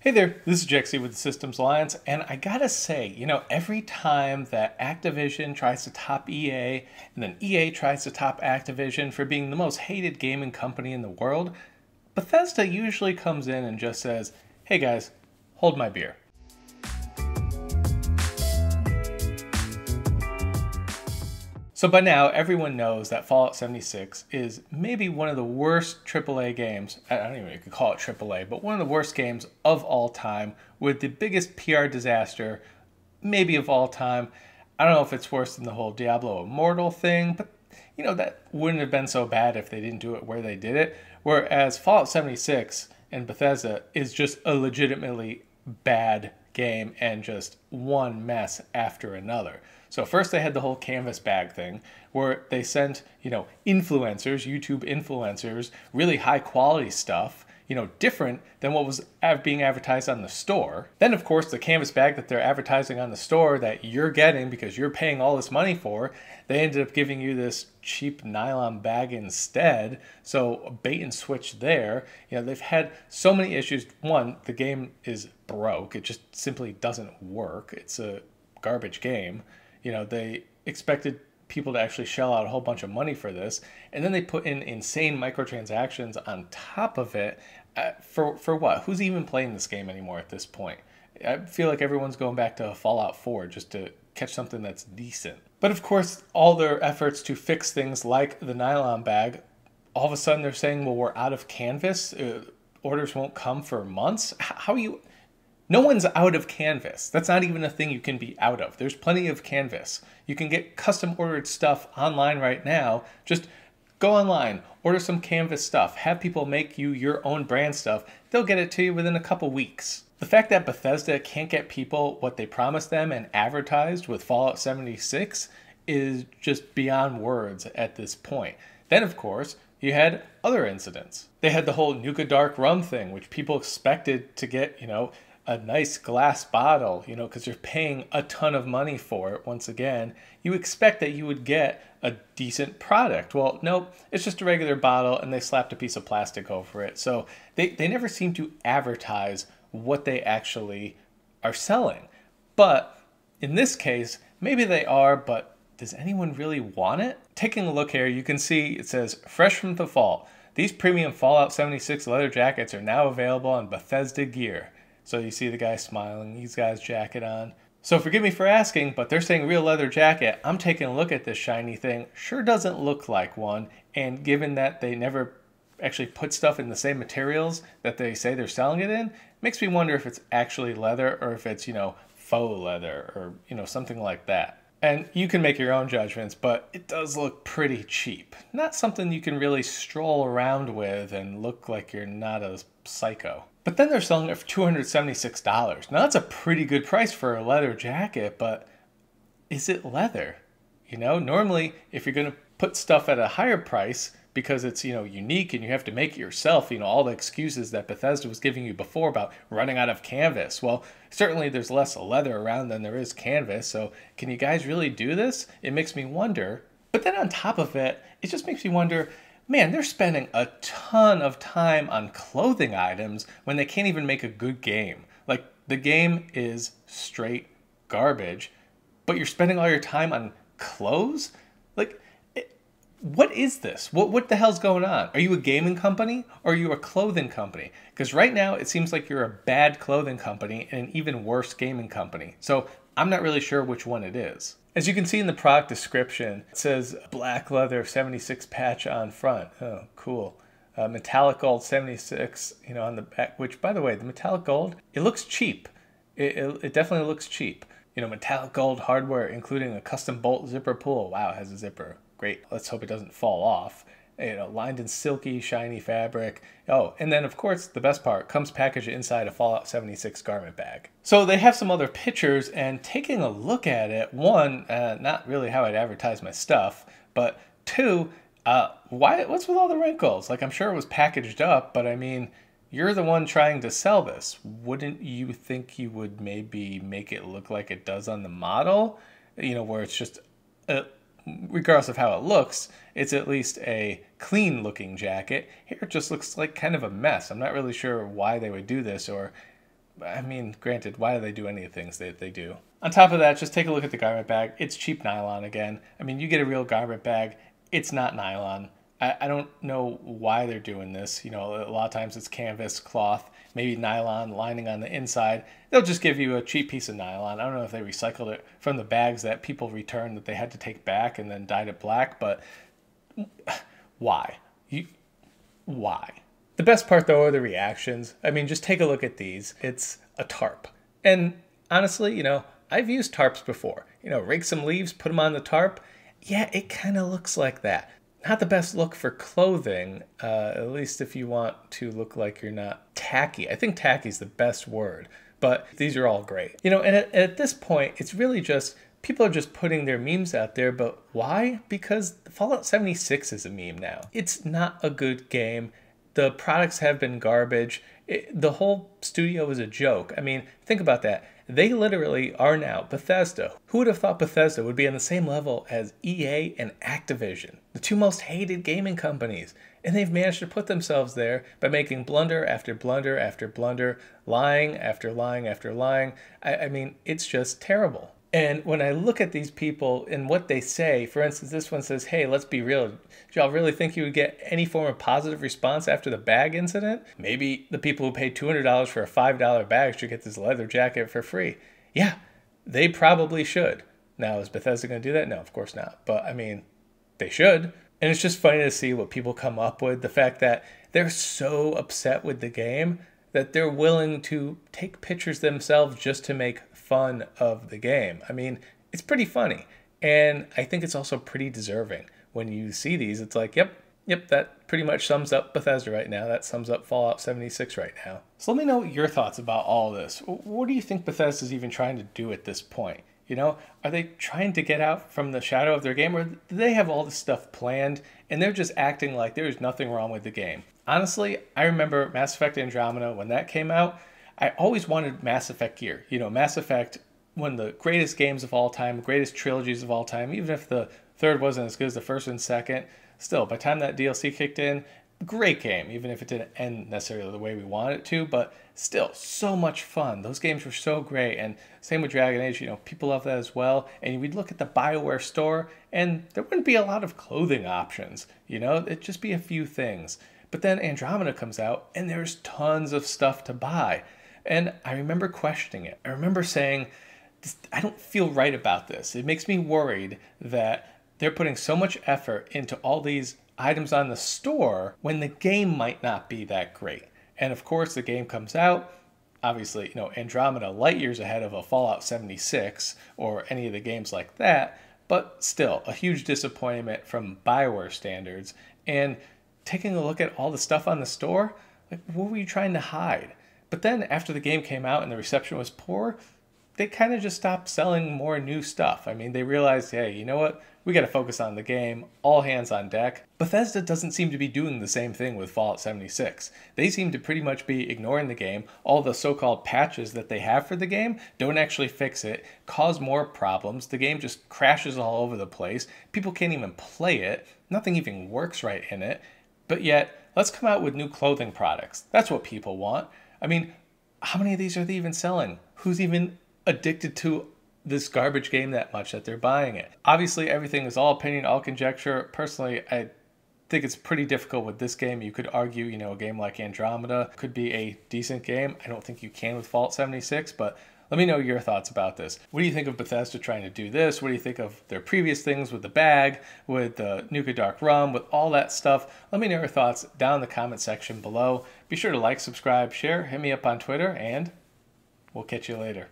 Hey there, this is Jexy with the Systems Alliance, and I gotta say, every time that Activision tries to top EA, and then EA tries to top Activision for being the most hated gaming company in the world, Bethesda usually comes in and just says, hey guys, hold my beer. So by now, everyone knows that Fallout 76 is maybe one of the worst AAA games, I don't even know if you could call it AAA, but one of the worst games of all time, with the biggest PR disaster maybe of all time. I don't know if it's worse than the whole Diablo Immortal thing, but that wouldn't have been so bad if they didn't do it where they did it. Whereas Fallout 76 and Bethesda is just a legitimately bad game and just one mess after another. So first they had the whole canvas bag thing where they sent, influencers, YouTube influencers, really high quality stuff, different than what was being advertised on the store. Then of course the canvas bag that they're advertising on the store that you're getting because you're paying all this money for, they ended up giving you this cheap nylon bag instead. So bait and switch there. They've had so many issues. One, the game is broke. It just simply doesn't work. It's a garbage game. They expected people to actually shell out a whole bunch of money for this, and then they put in insane microtransactions on top of it. For what? Who's even playing this game anymore at this point? I feel like everyone's going back to Fallout 4 just to catch something that's decent. But of course, all their efforts to fix things like the nylon bag, all of a sudden they're saying, well, we're out of canvas. Orders won't come for months. How are you... No one's out of canvas. That's not even a thing you can be out of. There's plenty of canvas. You can get custom ordered stuff online right now. Just go online, order some canvas stuff, have people make you your own brand stuff. They'll get it to you within a couple weeks. The fact that Bethesda can't get people what they promised them and advertised with Fallout 76 is just beyond words at this point. Then, of course, you had other incidents. They had the whole Nuka Dark Rum thing, which people expected to get, a nice glass bottle, because you're paying a ton of money for it. Once again, you expect that you would get a decent product. Well, nope, it's just a regular bottle and they slapped a piece of plastic over it. So they never seem to advertise what they actually are selling. But in this case, maybe they are, but does anyone really want it? Taking a look here, you can see it says, fresh from the vault, these premium Fallout 76 leather jackets are now available on Bethesda gear. So you see the guy smiling, he's got his jacket on. So forgive me for asking, but they're saying real leather jacket. I'm taking a look at this shiny thing. Sure doesn't look like one. And given that they never actually put stuff in the same materials that they say they're selling it in, makes me wonder if it's actually leather or if it's, faux leather or, something like that. And you can make your own judgments, but it does look pretty cheap. Not something you can really stroll around with and look like you're not a psycho. But then they're selling it for $276. Now that's a pretty good price for a leather jacket, but is it leather? Normally if you're going to put stuff at a higher price because it's, unique and you have to make it yourself, all the excuses that Bethesda was giving you before about running out of canvas. Well, certainly there's less leather around than there is canvas. So can you guys really do this? It makes me wonder. But then on top of it, it just makes me wonder, man, they're spending a ton of time on clothing items when they can't even make a good game. Like, the game is straight garbage, but you're spending all your time on clothes? Like, what is this? What the hell's going on? Are you a gaming company or are you a clothing company? Because right now it seems like you're a bad clothing company and an even worse gaming company. So I'm not really sure which one it is. As you can see in the product description, it says black leather 76 patch on front. Oh, cool. Metallic gold 76, on the back, which, by the way, the metallic gold, it looks cheap. It definitely looks cheap. Metallic gold hardware, including a custom bolt zipper pull. Wow, it has a zipper. Great. Let's hope it doesn't fall off. Lined in silky, shiny fabric. Oh, and then of course, the best part, comes packaged inside a Fallout 76 garment bag. So they have some other pictures, and taking a look at it, one, not really how I'd advertise my stuff, but two, what's with all the wrinkles? Like, I'm sure it was packaged up, but I mean, you're the one trying to sell this. Wouldn't you think you would maybe make it look like it does on the model? Where it's just... regardless of how it looks, it's at least a clean looking jacket. Here it just looks like kind of a mess. I'm not really sure why they would do this, or I mean, granted, why do they do any of the things that they do? On top of that, just take a look at the garment bag. It's cheap nylon again. I mean, you get a real garment bag, it's not nylon. I don't know why they're doing this. You know, a lot of times it's canvas, cloth, maybe nylon lining on the inside. They'll just give you a cheap piece of nylon. I don't know if they recycled it from the bags that people returned that they had to take back and then dyed it black, but why? Why? The best part, though, are the reactions. I mean, just take a look at these. It's a tarp. And honestly, you know, I've used tarps before. You know, rake some leaves, put them on the tarp. Yeah, it kind of looks like that. Not the best look for clothing, at least if you want to look like you're not tacky. I think tacky is the best word, but these are all great. You know, and at this point, it's really just, people are just putting their memes out there, but why? Because Fallout 76 is a meme now. It's not a good game. The products have been garbage. The whole studio is a joke. I mean, think about that. They literally are now Bethesda. Who would have thought Bethesda would be on the same level as EA and Activision, the two most hated gaming companies? And they've managed to put themselves there by making blunder after blunder after blunder, lying after lying after lying. I mean, it's just terrible. And when I look at these people and what they say, for instance, this one says, hey, let's be real. Do y'all really think you would get any form of positive response after the bag incident? Maybe the people who paid $200 for a $5 bag should get this leather jacket for free. Yeah, they probably should. Now, is Bethesda going to do that? No, of course not. But, I mean, they should. And it's just funny to see what people come up with. The fact that they're so upset with the game that they're willing to take pictures themselves just to make fun of the game. I mean, it's pretty funny. And I think it's also pretty deserving. When you see these, it's like, yep, that pretty much sums up Bethesda right now. That sums up Fallout 76 right now. So let me know your thoughts about all this. What do you think Bethesda's even trying to do at this point? You know, are they trying to get out from the shadow of their game, or do they have all this stuff planned and they're just acting like there's nothing wrong with the game? Honestly, I remember Mass Effect Andromeda when that came out. I always wanted Mass Effect gear. You know, Mass Effect, one of the greatest games of all time, greatest trilogies of all time, even if the third wasn't as good as the first and second, still, by the time that DLC kicked in, great game, even if it didn't end necessarily the way we wanted it to, but still, so much fun. Those games were so great, and same with Dragon Age, you know, people love that as well, and we'd look at the BioWare store, and there wouldn't be a lot of clothing options, you know, it'd just be a few things. But then Andromeda comes out, and there's tons of stuff to buy. And I remember questioning it. I remember saying, I don't feel right about this. It makes me worried that they're putting so much effort into all these items on the store when the game might not be that great. And of course, the game comes out. Obviously, you know, Andromeda light years ahead of a Fallout 76 or any of the games like that. But still, a huge disappointment from BioWare standards. And taking a look at all the stuff on the store, like, what were you trying to hide? But then after the game came out and the reception was poor, they kind of just stopped selling more new stuff. I mean, they realized, hey, you know what? We got to focus on the game, all hands on deck. Bethesda doesn't seem to be doing the same thing with Fallout 76. They seem to pretty much be ignoring the game. All the so-called patches that they have for the game don't actually fix it, cause more problems. The game just crashes all over the place. People can't even play it. Nothing even works right in it. But yet, let's come out with new clothing products. That's what people want. I mean, how many of these are they even selling? Who's even addicted to this garbage game that much that they're buying it? Obviously, everything is all opinion, all conjecture. Personally, I think it's pretty difficult with this game. You could argue, you know, a game like Andromeda could be a decent game. I don't think you can with Fallout 76, but let me know your thoughts about this. What do you think of Bethesda trying to do this? What do you think of their previous things with the bag, with the Nuka Dark Rum, with all that stuff? Let me know your thoughts down in the comment section below. Be sure to like, subscribe, share, hit me up on Twitter, and we'll catch you later.